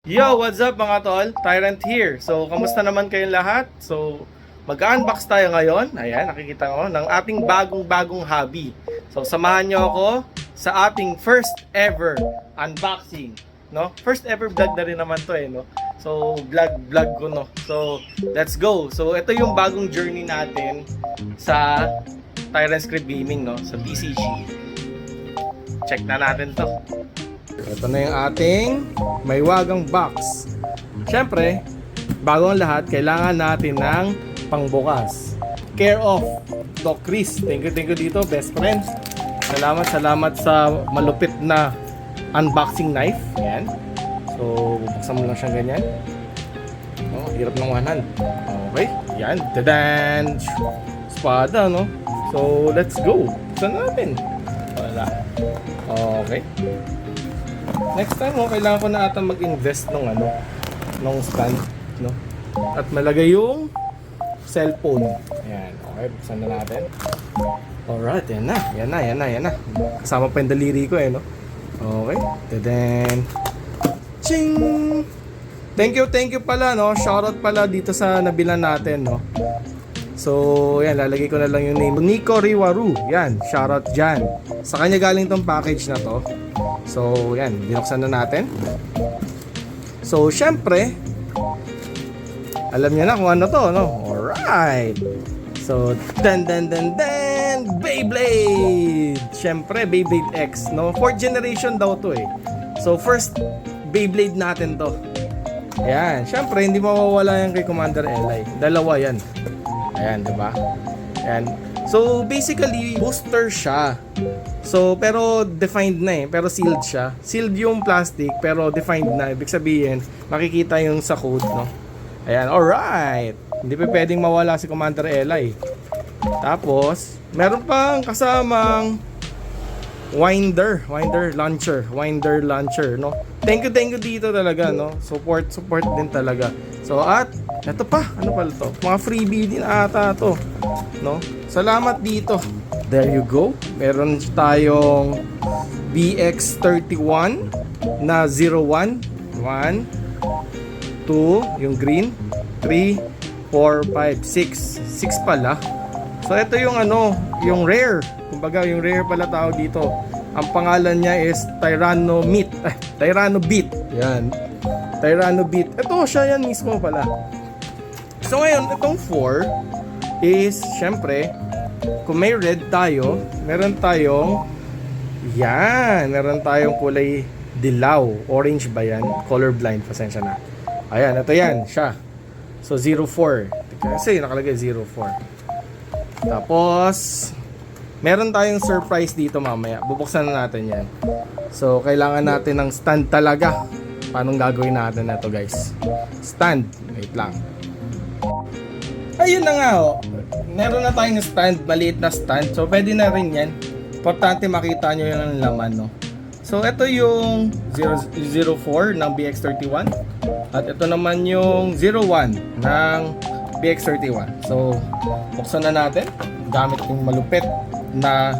Yo, what's up mga tol? Tyrant here. So, kamusta naman kayong lahat? So, mag-unbox tayo ngayon. Ayan, nakikita ko ng ating bagong hobby. So, samahan nyo ako sa ating first ever unboxing, no? First ever vlog na rin naman to no? So, vlog ko, no? So, let's go. So, ito yung bagong journey natin sa Tyrant Script Gaming, no? Sa BCG. Check na natin to. Ito na yung ating may wagang box. Siyempre, bago ang lahat, kailangan natin ng pangbukas. Care of Doc Chris. Thank you dito, best friends. Salamat sa malupit na unboxing knife. Ayan. So, bubuksan mo lang siya ganyan. Oh, hirap ng one hand. Okay, yan. Dadan! Espada, no? So, let's go. Buksan natin. Wala. Okay. Next time, kailangan ko na ata mag-invest nung stand, no? At malagay yung cellphone. Ayan, okay, buksan na natin. Alright, yan na. Kasama pa yung daliri ko, no? Okay, then ching! Thank you pala, no? Shoutout pala dito sa nabilan natin, no? So, yan, lalagay ko na lang yung name. Nico Riwaru, yan, shoutout dyan. Sa kanya galing tong package na to. So, yan, binuksan na natin. So, syempre, alam niya na kung ano to, no? Alright! So, Beyblade! Syempre, Beyblade X, no? 4th generation daw to So, first Beyblade natin to. Ayan, syempre, hindi mawawala yan kay Commander Eli. Dalawa yan. Ayan, diba? Ayan. So, basically, booster siya. So, pero defined na pero sealed siya. Sealed yung plastic, pero defined na. Ibig sabihin, makikita yung sa code, no? Ayan, alright! Hindi pa pwedeng mawala si Commander Eli. Tapos, meron pang kasamang winder launcher, no? Thank you dito talaga, no? Support din talaga. So, at, eto pa, ano pala to? Mga freebie din ata to, no? Salamat dito. There you go. Meron tayong BX31 na 01. 1, 2, yung green. 3, 4, 5, 6. 6 pala. So, ito yung yung rare. Kumbaga, yung rare pala tao dito. Ang pangalan niya is Tyranno Beat. Yan. Tyranno Beat. Ito, siya yan mismo pala. So, ngayon, itong 4 is, syempre, kung may red tayo, meron tayong kulay dilaw. Orange ba yan? Colorblind, pasensya na. Ayan, ito yan, siya. So, 04. Kasi nakalagay 04. Tapos, meron tayong surprise dito mamaya. Bubuksan na natin yan. So, kailangan natin ng stand talaga. Paano gagawin natin na to, guys? Stand. Wait lang. Ayun na nga, meron na tayong stand, maliit na stand. So, pwede na rin yan. Importante makita nyo yung laman, no? So, ito yung 004 ng BX31. At ito naman yung 01 ng BX31. So, buksan na natin. Gamit yung malupit na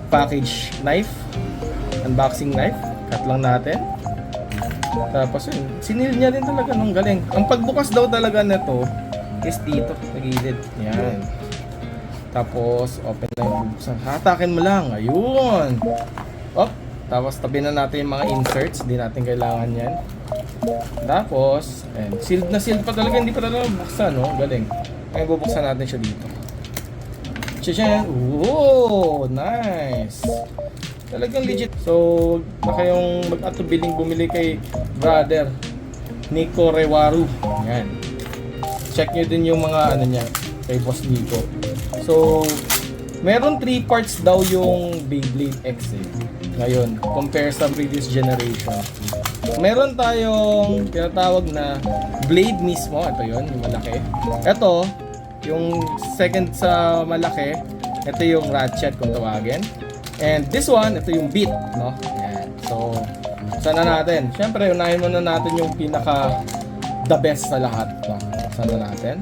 package knife. Unboxing knife. Cut lang natin. Tapos yun, sinil niya din talaga nung galing. Ang pagbukas daw talaga nito is dito, sa gilid. Yan. Tapos, open na yung bubuksan. Hatakin mo lang. Ayun. Op. Tapos, tabi na natin yung mga inserts. Hindi natin kailangan yan. Tapos, ayan. Sealed na sealed pa talaga. Hindi pa talaga bubuksan, no? Galing. Ngayon, bubuksan natin siya dito. Chichen. Oh, nice. Talagang legit. So, na kayong mag-atubiling bumili kay brother Nico Riwaru. Yan. Check nyo din yung mga niya kay Boss Nico. So, meron 3 parts daw yung Beyblade X ngayon, compare sa previous generation. Meron tayong tinatawag na blade mismo. Ito yun, yung malaki. Ito, yung second sa malaki. Ito yung ratchet kung tawagin. And this one, ito yung beat, no? Ayan. So, sana natin. Siyempre, unahin muna natin yung pinaka the best sa lahat, no? Sana natin.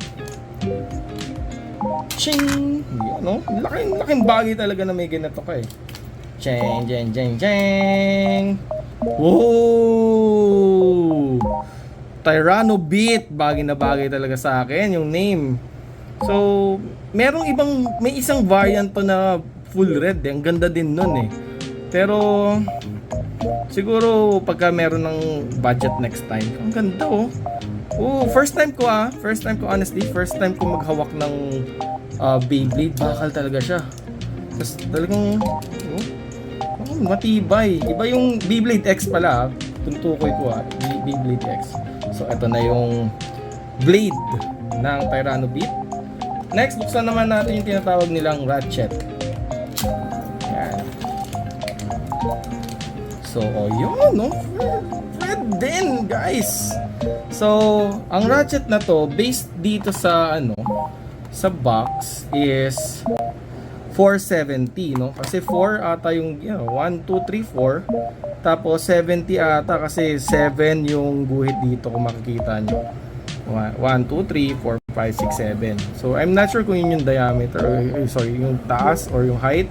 Ching! Yan, no? Laking bagay talaga na may ganito ka Cheng! Wow! Tyranno Beat. Bagay na bagay talaga sa akin yung name. So, may isang variant pa na full red eh. Ang ganda din nun eh. Pero, siguro pagka meron ng budget next time. Ang ganda oh. Oh, first time ko honestly. First time ko maghawak ng Beyblade. Bakal talaga siya. Tapos talagang, matibay. Iba yung Beyblade X pala. Tuntukoy ko Beyblade X. So, ito na yung blade ng Tyranno Beat. Next, buksan naman natin yung tinatawag nilang ratchet. Yan. So, yun, no? Red din, guys. So, ang ratchet na to, based dito sa, sa box, is 470, no? Kasi 4 ata yung, 1, 2, 3, 4. Tapos, 70 ata kasi 7 yung guhit dito kung makikita nyo. 1, 2, 3, 4, 5, 6, 7. So, I'm not sure kung yun yung diameter, yung taas or yung height.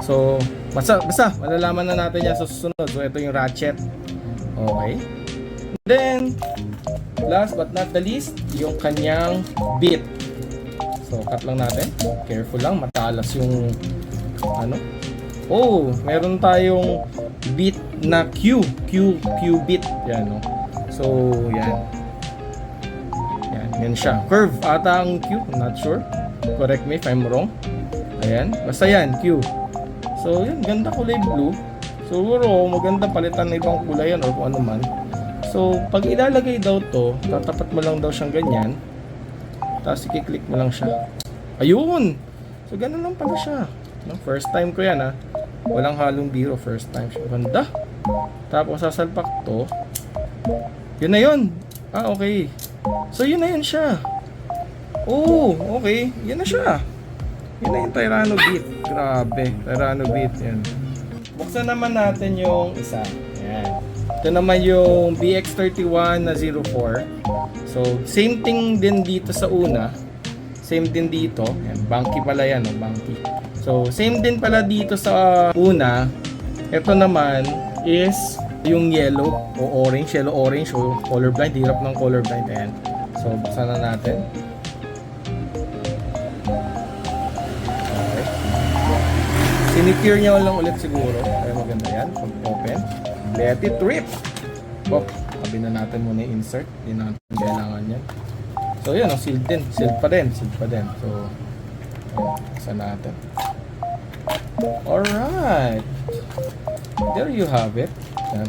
So, basta malalaman na natin yan sa susunod. So, ito yung ratchet. Okay. Then, last but not the least, yung kanyang bit. So, cut lang natin. Careful lang, matalas yung meron tayong bit na Q bit. Yan, no? So, yan. Yan siya. Curve ata ang Q. I'm not sure. Correct me if I'm wrong. Ayan. Basta yan, Q. So, yun. Ganda kulay blue. Siguro, maganda palitan na ibang kulay yan or kung ano man. So, pag ilalagay daw to, tatapat mo lang daw siyang ganyan. Tapos, i-click mo lang siya. Ayun! So, ganun lang pala siya. No? First time ko yan, ha. Walang halong biro. First time siya. Ganda. Tapos, sasalpak to. Yun na yun. Okay. So, yun na yun siya. Oh, okay. Yun na siya. Yun na yung Tyranno Beat. Grabe. Tyranno Beat. Yan. Buksan naman natin yung isa. Yan. Ito naman yung BX31 na 04. So, same thing din dito sa una. Same din dito. Yan. Banky pala yan. Banky. So, same din pala dito sa una. Ito naman is yung yellow o orange, yellow-orange o colorblind, hirap ng colorblind. Ayan. So, buksan na natin. Okay. Sinicure nyo lang ulit siguro. Kaya maganda yan. Pag-open. Let it rip! Tabi na natin muna yung insert. Hindi natin kailangan yan. So, yun. Sealed din. Sealed pa din. So, ayan. Buksan natin. Alright. There you have it. Yan.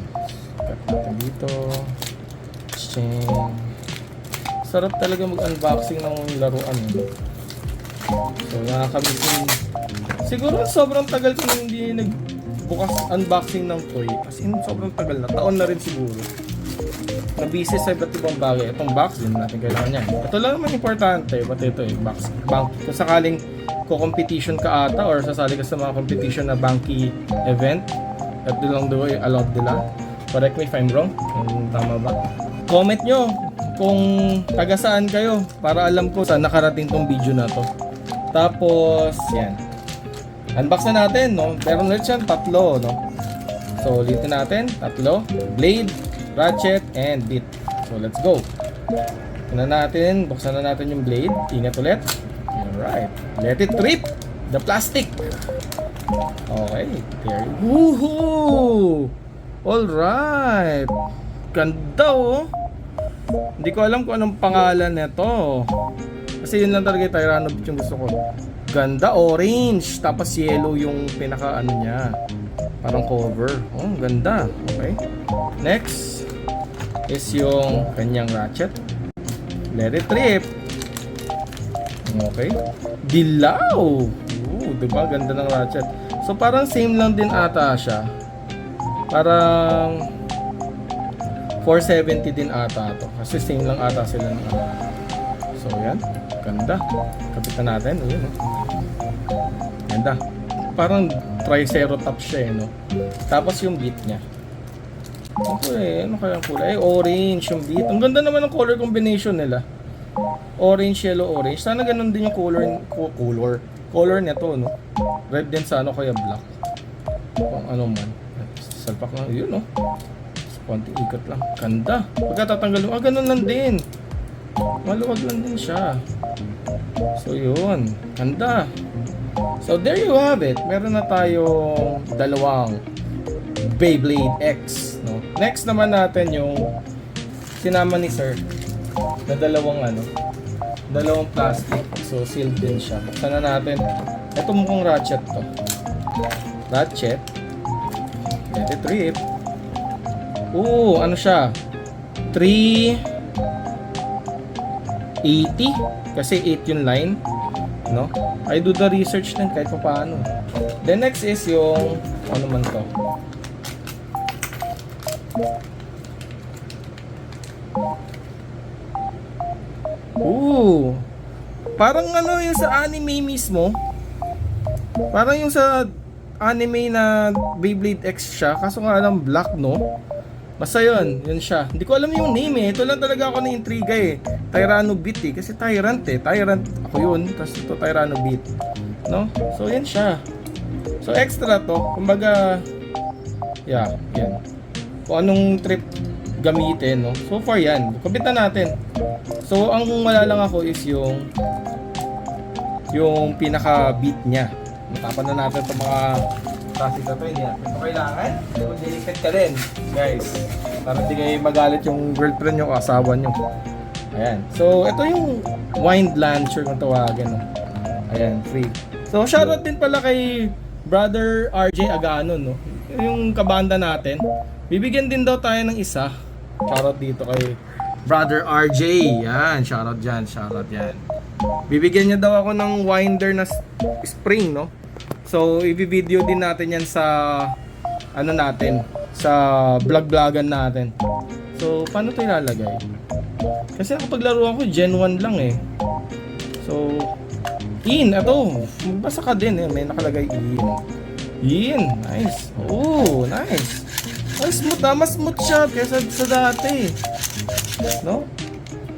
Cut natin dito. Ching. Sarap talaga mag-unboxing ng laruan. So, nakakamisin. Siguro sobrang tagal ko hindi nagbukas unboxing ng toy. As in, sobrang tagal na. Taon na rin siguro. Na-busy sa iba't ibang bagay. Itong box, din natin kailangan yan. Ito lang naman importante. Pati ito box. Bank. Kung sakaling ko-competition ka ata or sasali ka sa mga competition na banky event, at lang daw ay allowed nila. Correct me if I'm wrong. Tama ba? Comment nyo kung taga saan kayo para alam ko saan nakarating tong video na to. Tapos, yan. Unbox na natin, no? Meron ulit siyang tatlo, no? So, ulitin natin. Tatlo. Blade, ratchet, and bit. So, let's go. Buksan na natin yung blade. Ingat ulit. Alright. Let it rip the plastic. Okay, there you go. Woohoo! Alright. Ganda oh. Hindi ko alam kung anong pangalan nito. Kasi yun lang talaga yung Tyranno Beat yung gusto ko. Ganda, orange. Tapos yellow yung pinaka niya. Parang cover. Oh, ganda. Okay. Next is yung kanyang ratchet. Let it rip. Okay. Dilaw. Diba? Ganda ng ratchet. So, parang same lang din ata siya. Parang 470 din ata to. Kasi same lang ata sila ng So, yan. Ganda. Kapitan natin. Ayan, no? Ganda. Parang triceratops siya, no? Tapos yung beat niya. Okay, ano kaya ang kulay? Orange yung beat. Ang ganda naman ng color combination nila. Orange, yellow, orange. Sana ganun din yung color nito, no? Red din sa kaya black. Kung ano man. Salpak lang. Yun, no? konting ikot lang. Ganda. Pagka tatanggal mo, ganun lang din. Maluwag lang din siya. So yun, ganda. So there you have it. Meron na tayong dalawang Beyblade X, no? Next naman natin yung sinama ni Sir na dalawang plastic. So sealed din siya. Sana natin. Ito mukhang ratchet to. Ratchet. Let it rip. Ooh, ano siya? 380 kasi 8 yung line, no? I do the research din kahit pa paano. The next is yung ano man to. Ooh. Parang ano yung sa anime mismo. Parang yung sa anime na Beyblade X siya, kaso nga lang black, no? Basta yun siya. Hindi ko alam yung name eh. Ito lang talaga ako na-intriga eh. Tyranno Beat eh. Kasi Tyrant eh. Tyrant ako yun. Tapos ito Tyranno Beat. No? So yan siya. So extra to. Kumbaga, yeah, yan. Kung anong trip gamitin, no? So far yan. Kabitan natin. So ang wala lang ako is yung pinaka-beat niya. Matapan na natin itong mga plastic na to. Hindi natin ito kailangan. Mag-delicate ka din, guys. Para hindi kayo magalit yung girlfriend nyo o asawa nyo. Ayan. So, ito yung wind launcher kung tawagin. No? Ayan, free. So, shoutout din pala kay Brother RJ Aganon. No? Yung kabanda natin. Bibigyan din daw tayo ng isa. Shoutout dito kay Brother RJ. Yan, shoutout dyan, shoutout yan. Bibigyan niya daw ako ng winder na spring, no? So, i-video din natin yan sa ano natin, sa vlog-vlogan natin. So, paano ito ilalagay? Kasi ako paglaro ko, Gen 1 lang eh. So, ito. Magbasa ka din eh. May nakalagay in. Nice. Oh, nice. Ay, smooth na. Mas smooth siya kaysa sa dati. No?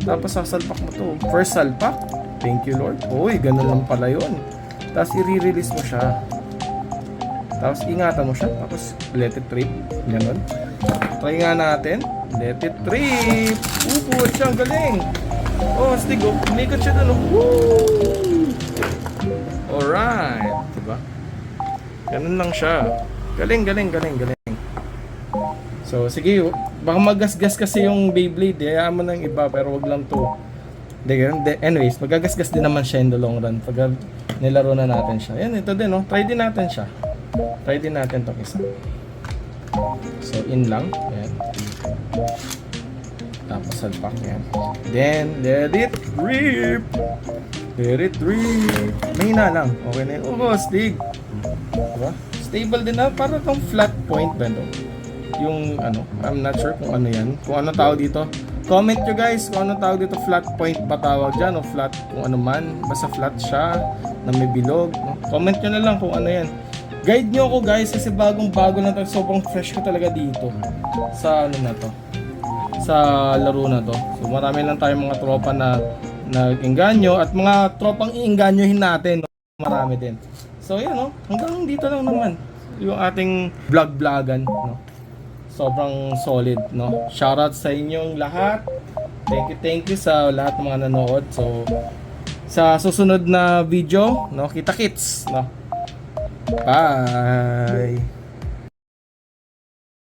Tapos sasalpak mo to. First salpak. Thank you, Lord. Uy, ganun lang pala yun. Tapos i-release mo siya. Tapos ingatan mo siya. Tapos let it trip. Ganun. Try nga natin. Let it trip. Pupuot siya. Ang galing. Oh, astig oh. Umikot siya dun oh. Woo! Alright. Diba? Ganun lang siya. Galing. So, sige. Baka magasgas kasi yung Beyblade. Hayaan mo ng iba. Pero wag lang to. Anyways, magagasgas din naman siya in the long run. Pag nilaro na natin siya. Yan, ito din, no? Try din natin siya. Try din natin itong isa. So, in lang. Ayan. Tapos, salpak yan. Then, let it rip! Let it rip! Mahina lang. Okay na yun. Oh, stig! Diba? Stable din na. Para itong flat point ba ito? Yung, I'm not sure kung ano yan. Kung ano tawag dito. Comment nyo guys kung ano tawag dito, flat point ba tawag dyan o flat kung ano man, basta flat siya na may bilog, no? Comment nyo na lang kung ano yan. Guide nyo ako guys kasi bagong bago lang to, sobrang fresh ko talaga dito sa ano na to, sa laro na to. So marami lang tayong mga tropa na nag-engganyo at mga tropang i-engganyohin natin, no? Marami din. So yan, no? Hanggang dito lang naman yung ating vlog-vlogan, no? Sobrang solid, no? Shoutout sa inyong lahat. Thank you sa lahat ng mga nanood. So, sa susunod na video, no? Kita-kits, no? Bye!